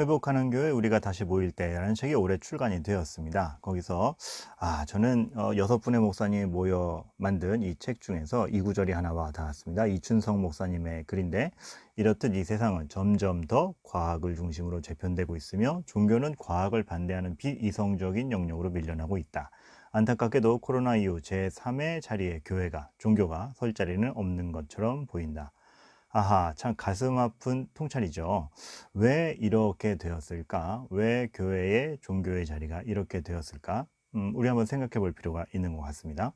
회복하는 교회 우리가 다시 모일 때라는 책이 올해 출간이 되었습니다. 거기서 저는 6분의 목사님이 모여 만든 이 책 중에서 이 구절이 하나 와 닿았습니다. 이춘성 목사님의 글인데, 이렇듯 이 세상은 점점 더 과학을 중심으로 재편되고 있으며 종교는 과학을 반대하는 비이성적인 영역으로 밀려나고 있다. 안타깝게도 코로나 이후 제3의 자리에 종교가 설 자리는 없는 것처럼 보인다. 참 가슴 아픈 통찰이죠. 왜 이렇게 되었을까? 왜 교회의 종교의 자리가 이렇게 되었을까? 우리 한번 생각해 볼 필요가 있는 것 같습니다.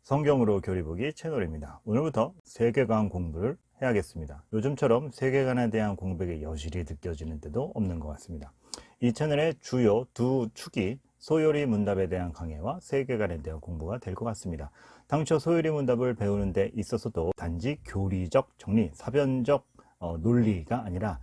성경으로 교리보기 채널입니다. 오늘부터 세계관 공부를 해야겠습니다. 요즘처럼 세계관에 대한 공백이 여실히 느껴지는 때도 없는 것 같습니다. 이 채널의 주요 두 축이 소요리 문답에 대한 강해와 세계관에 대한 공부가 될 것 같습니다. 당초 소요리 문답을 배우는 데 있어서도 단지 교리적 정리, 사변적 논리가 아니라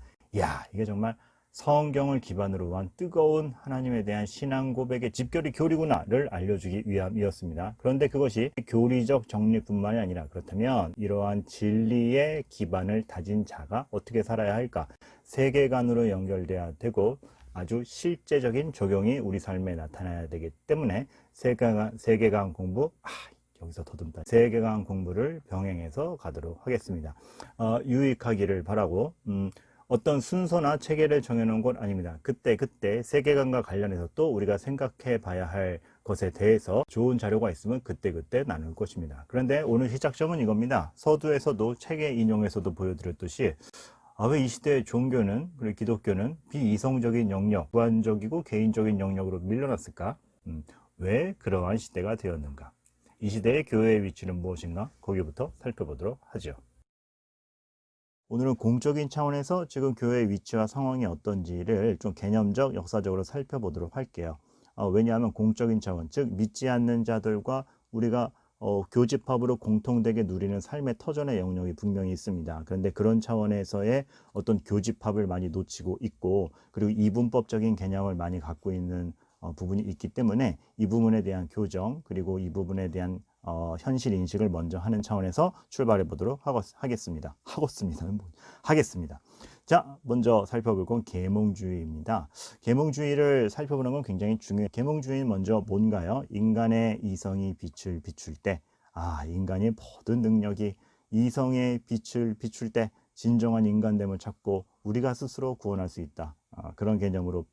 이게 정말 성경을 기반으로 한 뜨거운 하나님에 대한 신앙 고백의 집결이 교리구나를 알려주기 위함이었습니다. 그런데 그것이 교리적 정리뿐만이 아니라, 그렇다면 이러한 진리의 기반을 다진 자가 어떻게 살아야 할까? 세계관으로 연결돼야 되고 아주 실제적인 적용이 우리 삶에 나타나야 되기 때문에 세계관 공부, 여기서 더듬다. 세계관 공부를 병행해서 가도록 하겠습니다. 유익하기를 바라고, 어떤 순서나 체계를 정해놓은 건 아닙니다. 그때 세계관과 관련해서 또 우리가 생각해 봐야 할 것에 대해서 좋은 자료가 있으면 그때 나눌 것입니다. 그런데 오늘 시작점은 이겁니다. 서두에서도 책의 인용에서도 보여드렸듯이 왜 이 시대의 종교는, 그리고 기독교는 비이성적인 영역, 주관적이고 개인적인 영역으로 밀려났을까? 왜 그러한 시대가 되었는가? 이 시대의 교회의 위치는 무엇인가? 거기부터 살펴보도록 하죠. 오늘은 공적인 차원에서 지금 교회의 위치와 상황이 어떤지를 좀 개념적, 역사적으로 살펴보도록 할게요. 왜냐하면 공적인 차원, 즉 믿지 않는 자들과 우리가 교집합으로 공통되게 누리는 삶의 터전의 영역이 분명히 있습니다. 그런데 그런 차원에서의 어떤 교집합을 많이 놓치고 있고, 그리고 이분법적인 개념을 많이 갖고 있는 부분이 있기 때문에 이 부분에 대한 교정, 그리고 이 부분에 대한 현실 인식을 먼저 하는 차원에서 출발해 보도록 하겠습니다. 자, 먼저 살펴볼 건 계몽주의입니다. 계몽주의를 살펴보는 건 굉장히 중요해요. 계몽주의는 먼저 뭔가요? 인간의 이성이 빛을 비출 때, 인간이 모든 능력이 이성의 빛을 비출 때 진정한 인간됨을 찾고 우리가 스스로 구원할 수 있다. 그런 개념으로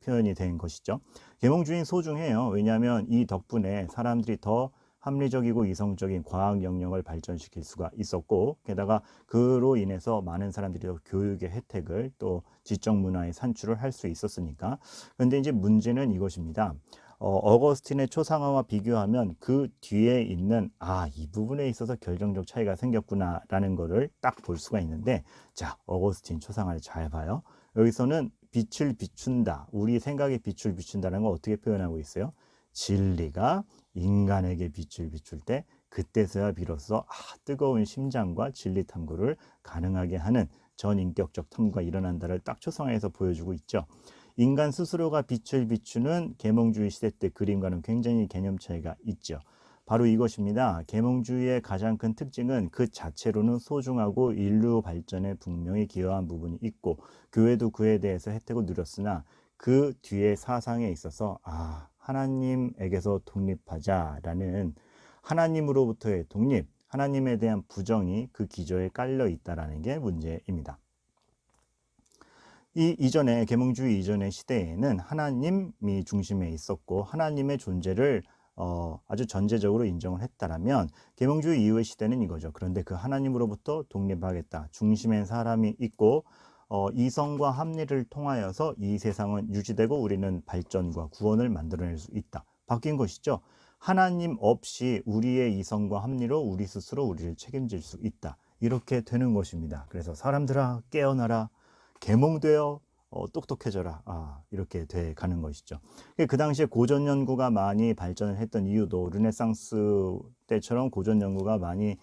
표현이 된 것이죠. 계몽주의는 소중해요. 왜냐하면 이 덕분에 사람들이 더 합리적이고 이성적인 과학 영역을 발전시킬 수가 있었고, 게다가 그로 인해서 많은 사람들이 교육의 혜택을, 또 지적 문화의 산출을 할 수 있었으니까. 그런데 이제 문제는 이것입니다. 어거스틴의 초상화와 비교하면 그 뒤에 있는 이 부분에 있어서 결정적 차이가 생겼구나 라는 거를 딱 볼 수가 있는데, 자, 어거스틴 초상화를 잘 봐요. 여기서는 빛을 비춘다, 우리 생각에 빛을 비춘다는 걸 어떻게 표현하고 있어요? 진리가 인간에게 빛을 비출 때, 그때서야 비로소 뜨거운 심장과 진리 탐구를 가능하게 하는 전인격적 탐구가 일어난다를 딱 초상화에서 보여주고 있죠. 인간 스스로가 빛을 비추는 계몽주의 시대 때 그림과는 굉장히 개념 차이가 있죠. 바로 이것입니다. 계몽주의의 가장 큰 특징은 그 자체로는 소중하고 인류 발전에 분명히 기여한 부분이 있고, 교회도 그에 대해서 혜택을 누렸으나 그 뒤에 사상에 있어서 하나님에게서 독립하자라는, 하나님으로부터의 독립, 하나님에 대한 부정이 그 기저에 깔려 있다는 게 문제입니다. 이전에, 계몽주의 이전의 시대에는 하나님이 중심에 있었고 하나님의 존재를 아주 전제적으로 인정을 했다라면, 계몽주의 이후의 시대는 이거죠. 그런데 그 하나님으로부터 독립하겠다, 중심엔 사람이 있고 이성과 합리를 통하여서 이 세상은 유지되고 우리는 발전과 구원을 만들어낼 수 있다. 바뀐 것이죠. 하나님 없이 우리의 이성과 합리로 우리 스스로 우리를 책임질 수 있다. 이렇게 되는 것입니다. 그래서 사람들아 깨어나라, 계몽되어 똑똑해져라, 이렇게 돼 가는 것이죠. 그 당시에 고전 연구가 많이 발전을 했던 이유도, 르네상스 때처럼 고전 연구가 많이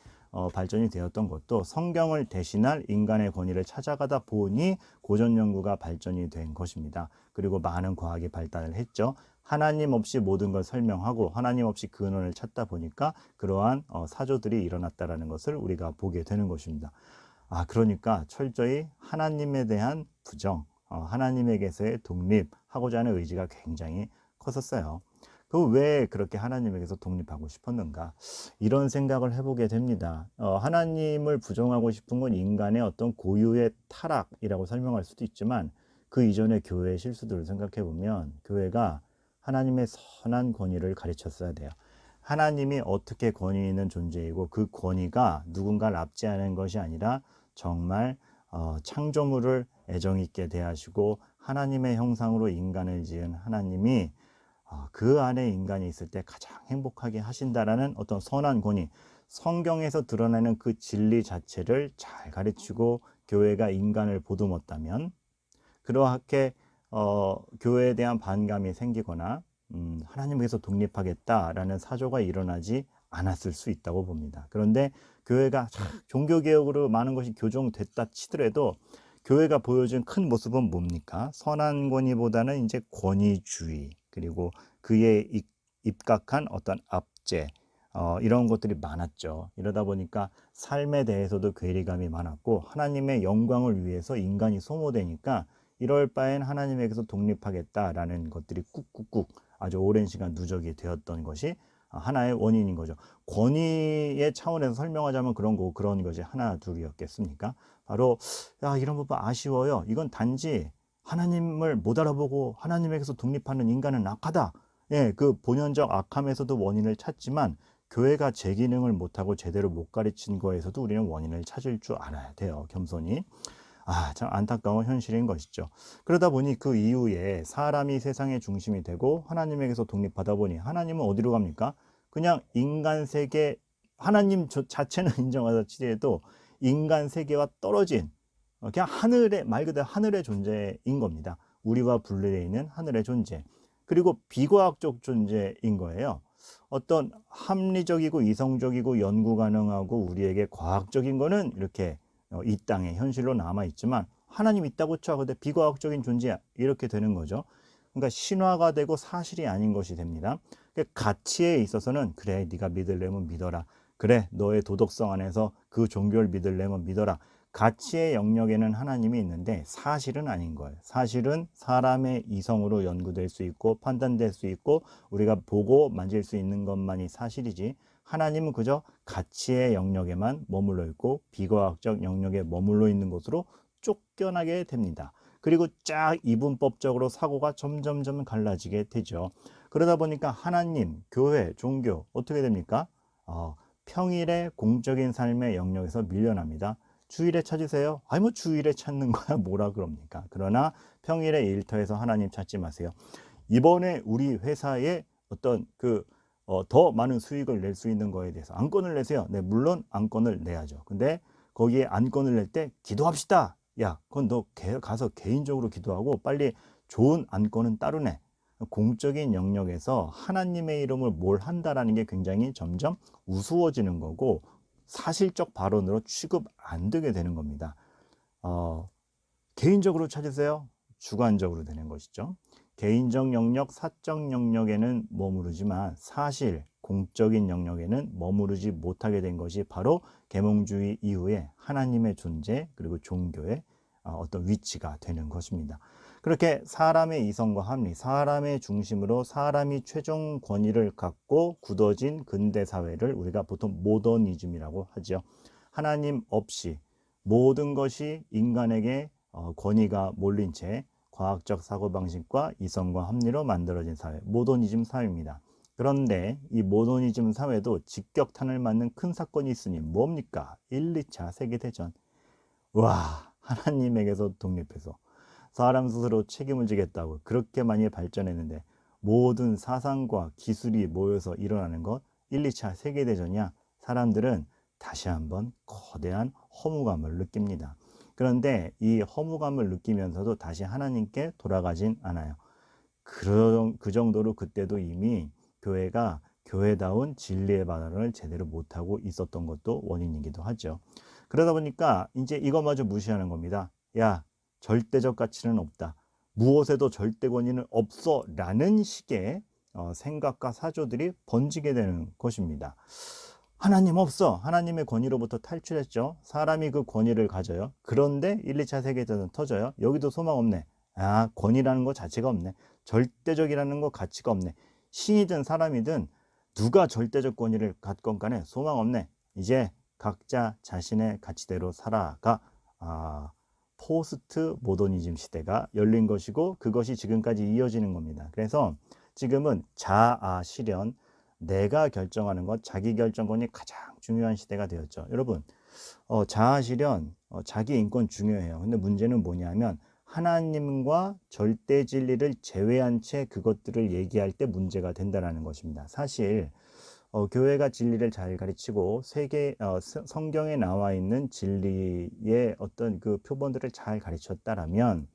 발전이 되었던 것도 성경을 대신할 인간의 권위를 찾아가다 보니 고전 연구가 발전이 된 것입니다. 그리고 많은 과학이 발달을 했죠. 하나님 없이 모든 걸 설명하고 하나님 없이 근원을 찾다 보니까 그러한 사조들이 일어났다라는 것을 우리가 보게 되는 것입니다. 그러니까 철저히 하나님에 대한 부정, 하나님에게서의 독립하고자 하는 의지가 굉장히 컸었어요. 왜 그렇게 하나님에게서 독립하고 싶었는가? 이런 생각을 해보게 됩니다. 하나님을 부정하고 싶은 건 인간의 어떤 고유의 타락이라고 설명할 수도 있지만, 그 이전의 교회의 실수들을 생각해 보면 교회가 하나님의 선한 권위를 가르쳤어야 돼요. 하나님이 어떻게 권위 있는 존재이고, 그 권위가 누군가를 압제하는 것이 아니라 정말 창조물을 애정 있게 대하시고 하나님의 형상으로 인간을 지은 하나님이 그 안에 인간이 있을 때 가장 행복하게 하신다라는 어떤 선한 권위, 성경에서 드러내는 그 진리 자체를 잘 가르치고 교회가 인간을 보듬었다면, 그렇게 교회에 대한 반감이 생기거나 하나님께서 독립하겠다라는 사조가 일어나지 않았을 수 있다고 봅니다. 그런데 교회가 종교개혁으로 많은 것이 교정됐다 치더라도 교회가 보여준 큰 모습은 뭡니까? 선한 권위보다는 이제 권위주의, 그리고 그에 입각한 어떤 압제, 이런 것들이 많았죠. 이러다 보니까 삶에 대해서도 괴리감이 많았고, 하나님의 영광을 위해서 인간이 소모되니까 이럴 바엔 하나님에게서 독립하겠다라는 것들이 꾹꾹꾹 아주 오랜 시간 누적이 되었던 것이 하나의 원인인 거죠. 권위의 차원에서 설명하자면 그런 것이 하나 둘이었겠습니까? 바로 이런 부분 아쉬워요. 이건 단지 하나님을 못 알아보고 하나님에게서 독립하는 인간은 악하다. 그 본연적 악함에서도 원인을 찾지만, 교회가 제 기능을 못하고 제대로 못 가르친 거에서도 우리는 원인을 찾을 줄 알아야 돼요. 겸손히. 참 안타까운 현실인 것이죠. 그러다 보니 그 이후에 사람이 세상의 중심이 되고 하나님에게서 독립하다 보니 하나님은 어디로 갑니까? 그냥 인간 세계, 하나님 자체는 인정하다 치더라도 인간 세계와 떨어진 그냥 말 그대로 하늘의 존재인 겁니다. 우리와 분리되어 있는 하늘의 존재. 그리고 비과학적 존재인 거예요. 어떤 합리적이고 이성적이고 연구 가능하고 우리에게 과학적인 거는 이렇게 이 땅에 현실로 남아있지만, 하나님 있다고 쳐. 근데 비과학적인 존재야. 이렇게 되는 거죠. 그러니까 신화가 되고 사실이 아닌 것이 됩니다. 가치에 있어서는 그래, 네가 믿으려면 믿어라. 그래, 너의 도덕성 안에서 그 종교를 믿으려면 믿어라. 가치의 영역에는 하나님이 있는데 사실은 아닌 거예요. 사실은 사람의 이성으로 연구될 수 있고 판단될 수 있고 우리가 보고 만질 수 있는 것만이 사실이지, 하나님은 그저 가치의 영역에만 머물러 있고 비과학적 영역에 머물러 있는 것으로 쫓겨나게 됩니다. 그리고 쫙 이분법적으로 사고가 점점점 갈라지게 되죠. 그러다 보니까 하나님, 교회, 종교 어떻게 됩니까? 평일의 공적인 삶의 영역에서 밀려납니다. 주일에 찾으세요. 뭐 주일에 찾는 거야 뭐라 그럽니까? 그러나 평일의 일터에서 하나님 찾지 마세요. 이번에 우리 회사에 어떤 더 많은 수익을 낼 수 있는 거에 대해서 안건을 내세요. 네, 물론 안건을 내야죠. 근데 거기에 안건을 낼 때 기도합시다. 야, 그건 너 가서 개인적으로 기도하고 빨리 좋은 안건은 따로 내. 공적인 영역에서 하나님의 이름을 뭘 한다라는 게 굉장히 점점 우스워지는 거고, 사실적 발언으로 취급 안 되게 되는 겁니다. 개인적으로 찾으세요. 주관적으로 되는 것이죠. 개인적 영역, 사적 영역에는 머무르지만 사실 공적인 영역에는 머무르지 못하게 된 것이 바로 계몽주의 이후에 하나님의 존재, 그리고 종교의 어떤 위치가 되는 것입니다. 그렇게 사람의 이성과 합리, 사람의 중심으로 사람이 최종 권위를 갖고 굳어진 근대 사회를 우리가 보통 모더니즘이라고 하죠. 하나님 없이 모든 것이 인간에게 권위가 몰린 채 과학적 사고방식과 이성과 합리로 만들어진 사회, 모더니즘 사회입니다. 그런데 이 모더니즘 사회도 직격탄을 맞는 큰 사건이 있으니 뭡니까? 1, 2차 세계대전. 하나님에게서 독립해서 사람 스스로 책임을 지겠다고 그렇게 많이 발전했는데 모든 사상과 기술이 모여서 일어나는 것 1, 2차 세계대전이야. 사람들은 다시 한번 거대한 허무감을 느낍니다. 그런데 이 허무감을 느끼면서도 다시 하나님께 돌아가진 않아요. 그 정도로 그때도 이미 교회가 교회다운 진리의 발언을 제대로 못하고 있었던 것도 원인이기도 하죠. 그러다 보니까 이제 이것마저 무시하는 겁니다. 야, 절대적 가치는 없다. 무엇에도 절대 권위는 없어. 라는 식의 생각과 사조들이 번지게 되는 것입니다. 하나님 없어. 하나님의 권위로부터 탈출했죠. 사람이 그 권위를 가져요. 그런데 1, 2차 세계대전 터져요. 여기도 소망 없네. 아, 권위라는 것 자체가 없네. 절대적이라는 것 가치가 없네. 신이든 사람이든 누가 절대적 권위를 갖건 간에 소망 없네. 이제 각자 자신의 가치대로 살아가. 포스트 모더니즘 시대가 열린 것이고 그것이 지금까지 이어지는 겁니다. 그래서 지금은 자아 실현, 내가 결정하는 것, 자기 결정권이 가장 중요한 시대가 되었죠. 여러분, 자아 실현, 자기 인권 중요해요. 근데 문제는 뭐냐면 하나님과 절대 진리를 제외한 채 그것들을 얘기할 때 문제가 된다는 것입니다. 사실 교회가 진리를 잘 가르치고 성경에 나와 있는 진리의 어떤 그 표본들을 잘 가르쳤다라면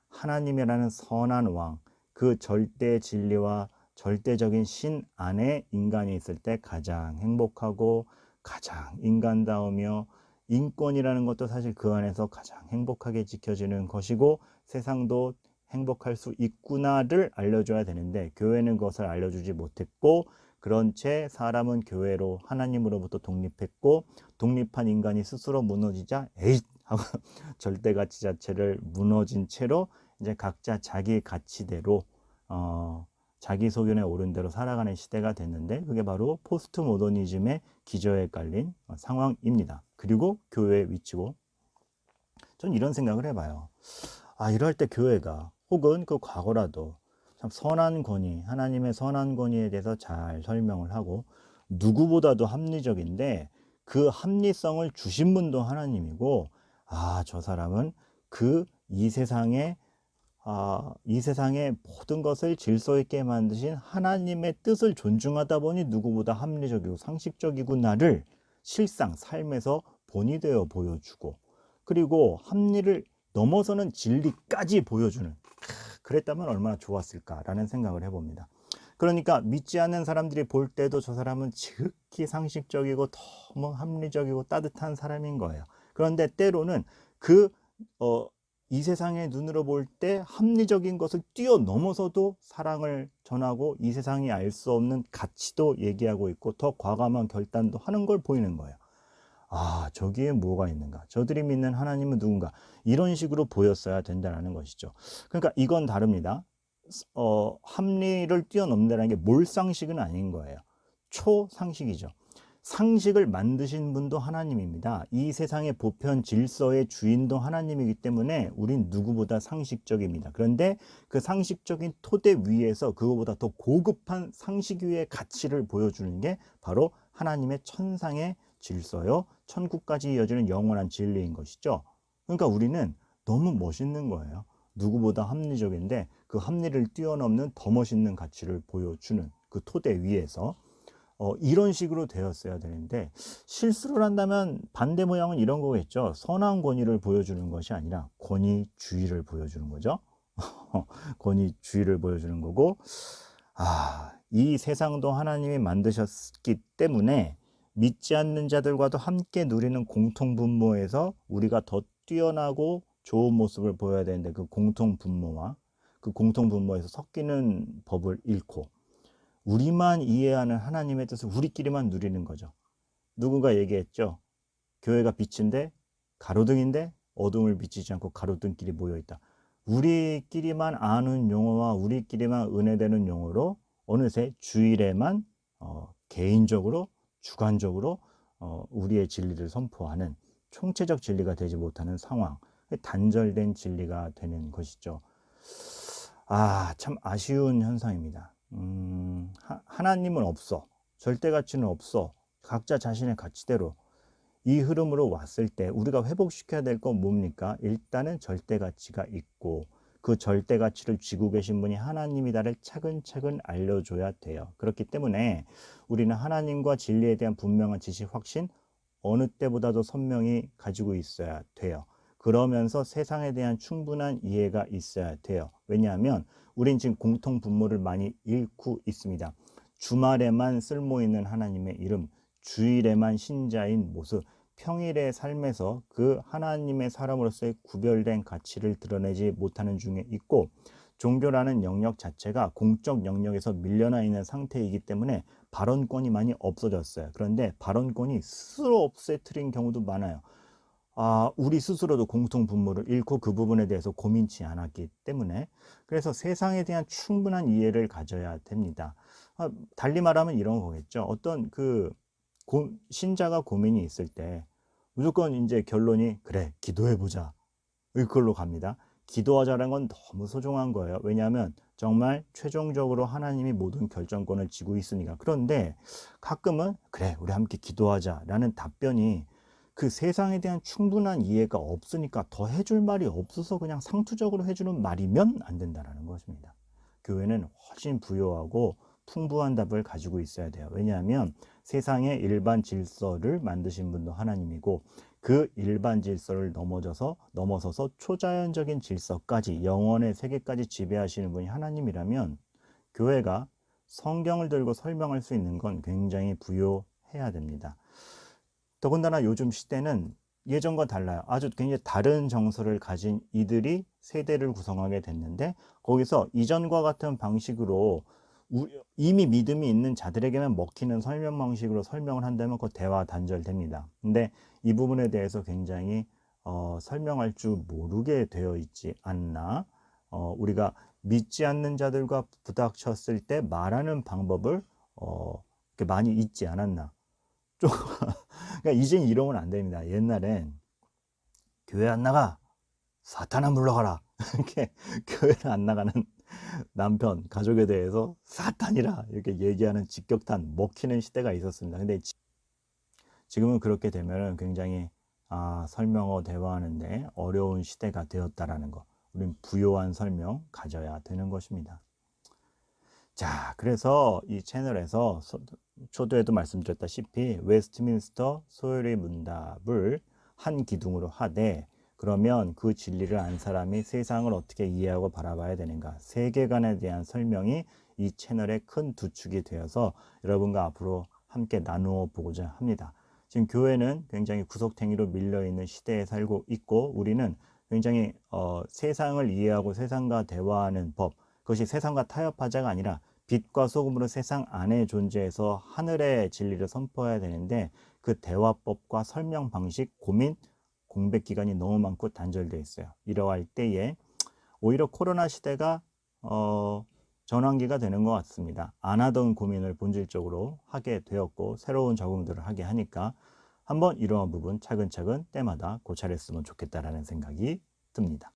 하나님이라는 선한 왕, 그 절대 진리와 절대적인 신 안에 인간이 있을 때 가장 행복하고 가장 인간다우며 인권이라는 것도 사실 그 안에서 가장 행복하게 지켜지는 것이고 세상도 행복할 수 있구나를 알려줘야 되는데 교회는 그것을 알려주지 못했고 그런 채 사람은 교회로 하나님으로부터 독립했고 독립한 인간이 스스로 무너지자 에잇 하고 절대 가치 자체를 무너진 채로 이제 각자 자기 가치대로 자기 소견에 오른 대로 살아가는 시대가 됐는데 그게 바로 포스트 모더니즘의 기저에 깔린 상황입니다. 그리고 교회의 위치고 전 이런 생각을 해봐요. 이럴 때 교회가 혹은 그 과거라도 참 선한 권위, 하나님의 선한 권위에 대해서 잘 설명을 하고 누구보다도 합리적인데 그 합리성을 주신 분도 하나님이고 저 사람은 이 세상의 모든 것을 질서 있게 만드신 하나님의 뜻을 존중하다 보니 누구보다 합리적이고 상식적이구나를 실상 삶에서 본이 되어 보여주고 그리고 합리를 넘어서는 진리까지 보여주는 그랬다면 얼마나 좋았을까라는 생각을 해봅니다. 그러니까 믿지 않는 사람들이 볼 때도 저 사람은 지극히 상식적이고 너무 합리적이고 따뜻한 사람인 거예요. 그런데 때로는 이 세상의 눈으로 볼 때 합리적인 것을 뛰어넘어서도 사랑을 전하고 이 세상이 알 수 없는 가치도 얘기하고 있고 더 과감한 결단도 하는 걸 보이는 거예요. 저기에 뭐가 있는가? 저들이 믿는 하나님은 누군가? 이런 식으로 보였어야 된다는 것이죠. 그러니까 이건 다릅니다. 합리를 뛰어넘는다는 게 몰상식은 아닌 거예요. 초상식이죠. 상식을 만드신 분도 하나님입니다. 이 세상의 보편 질서의 주인도 하나님이기 때문에 우린 누구보다 상식적입니다. 그런데 그 상식적인 토대 위에서 그거보다 더 고급한 상식 위의 가치를 보여주는 게 바로 하나님의 천상의 질서요. 천국까지 이어지는 영원한 진리인 것이죠. 그러니까 우리는 너무 멋있는 거예요. 누구보다 합리적인데 그 합리를 뛰어넘는 더 멋있는 가치를 보여주는 그 토대 위에서 이런 식으로 되었어야 되는데 실수를 한다면 반대 모양은 이런 거겠죠. 선한 권위를 보여주는 것이 아니라 권위주의를 보여주는 거죠. 권위주의를 보여주는 거고 이 세상도 하나님이 만드셨기 때문에 믿지 않는 자들과도 함께 누리는 공통분모에서 우리가 더 뛰어나고 좋은 모습을 보여야 되는데 그 공통분모와 그 공통분모에서 섞이는 법을 잃고 우리만 이해하는 하나님의 뜻을 우리끼리만 누리는 거죠. 누군가 얘기했죠. 교회가 빛인데 가로등인데 어둠을 비치지 않고 가로등끼리 모여있다. 우리끼리만 아는 용어와 우리끼리만 은혜되는 용어로 어느새 주일에만 개인적으로 주관적으로 우리의 진리를 선포하는 총체적 진리가 되지 못하는 상황, 단절된 진리가 되는 것이죠. 참 아쉬운 현상입니다. 하나님은 없어. 절대 가치는 없어. 각자 자신의 가치대로 이 흐름으로 왔을 때 우리가 회복시켜야 될 건 뭡니까? 일단은 절대 가치가 있고 그 절대 가치를 쥐고 계신 분이 하나님이다를 차근차근 알려줘야 돼요. 그렇기 때문에 우리는 하나님과 진리에 대한 분명한 지식 확신 어느 때보다도 선명히 가지고 있어야 돼요. 그러면서 세상에 대한 충분한 이해가 있어야 돼요. 왜냐하면 우린 지금 공통 분모를 많이 잃고 있습니다. 주말에만 쓸모있는 하나님의 이름, 주일에만 신자인 모습, 평일의 삶에서 그 하나님의 사람으로서의 구별된 가치를 드러내지 못하는 중에 있고 종교라는 영역 자체가 공적 영역에서 밀려나 있는 상태이기 때문에 발언권이 많이 없어졌어요. 그런데 발언권이 스스로 없애트린 경우도 많아요. 우리 스스로도 공통 분모를 잃고 그 부분에 대해서 고민치 않았기 때문에, 그래서 세상에 대한 충분한 이해를 가져야 됩니다. 달리 말하면 이런 거겠죠. 어떤 신자가 고민이 있을 때 무조건 이제 결론이 그래 기도해보자 이걸로 갑니다. 기도하자는 건 너무 소중한 거예요. 왜냐하면 정말 최종적으로 하나님이 모든 결정권을 쥐고 있으니까. 그런데 가끔은 그래 우리 함께 기도하자라는 답변이 그 세상에 대한 충분한 이해가 없으니까 더 해줄 말이 없어서 그냥 상투적으로 해주는 말이면 안 된다는 것입니다. 교회는 훨씬 부유하고 풍부한 답을 가지고 있어야 돼요. 왜냐하면 세상의 일반 질서를 만드신 분도 하나님이고 그 일반 질서를 넘어서서 초자연적인 질서까지 영원의 세계까지 지배하시는 분이 하나님이라면 교회가 성경을 들고 설명할 수 있는 건 굉장히 부유해야 됩니다. 더군다나 요즘 시대는 예전과 달라요. 아주 굉장히 다른 정서를 가진 이들이 세대를 구성하게 됐는데 거기서 이전과 같은 방식으로 이미 믿음이 있는 자들에게만 먹히는 설명 방식으로 설명을 한다면 그 대화 단절됩니다. 근데 이 부분에 대해서 굉장히 설명할 줄 모르게 되어 있지 않나. 우리가 믿지 않는 자들과 부닥쳤을 때 말하는 방법을 이렇게 많이 잊지 않았나. 좀 그러니까 이젠 이러면 안 됩니다. 옛날엔 교회 안 나가 사탄아 물러가라 이렇게 교회를 안 나가는 남편, 가족에 대해서 사탄이라 이렇게 얘기하는 직격탄 먹히는 시대가 있었습니다. 근데 지금은 그렇게 되면 굉장히 설명어 대화하는데 어려운 시대가 되었다라는 거. 우린 부요한 설명 가져야 되는 것입니다. 자, 그래서 이 채널에서 초도에도 말씀드렸다시피 웨스트민스터 소요리 문답을 한 기둥으로 하되, 그러면 그 진리를 안 사람이 세상을 어떻게 이해하고 바라봐야 되는가, 세계관에 대한 설명이 이 채널의 큰 두 축이 되어서 여러분과 앞으로 함께 나누어 보고자 합니다. 지금 교회는 굉장히 구석탱이로 밀려있는 시대에 살고 있고, 우리는 굉장히 세상을 이해하고 세상과 대화하는 법, 그것이 세상과 타협하자가 아니라 빛과 소금으로 세상 안에 존재해서 하늘의 진리를 선포해야 되는데, 그 대화법과 설명 방식, 고민, 공백 기간이 너무 많고 단절되어 있어요. 이러할 때에 오히려 코로나 시대가 전환기가 되는 것 같습니다. 안 하던 고민을 본질적으로 하게 되었고 새로운 적응들을 하게 하니까 한번 이러한 부분 차근차근 때마다 고찰했으면 좋겠다라는 생각이 듭니다.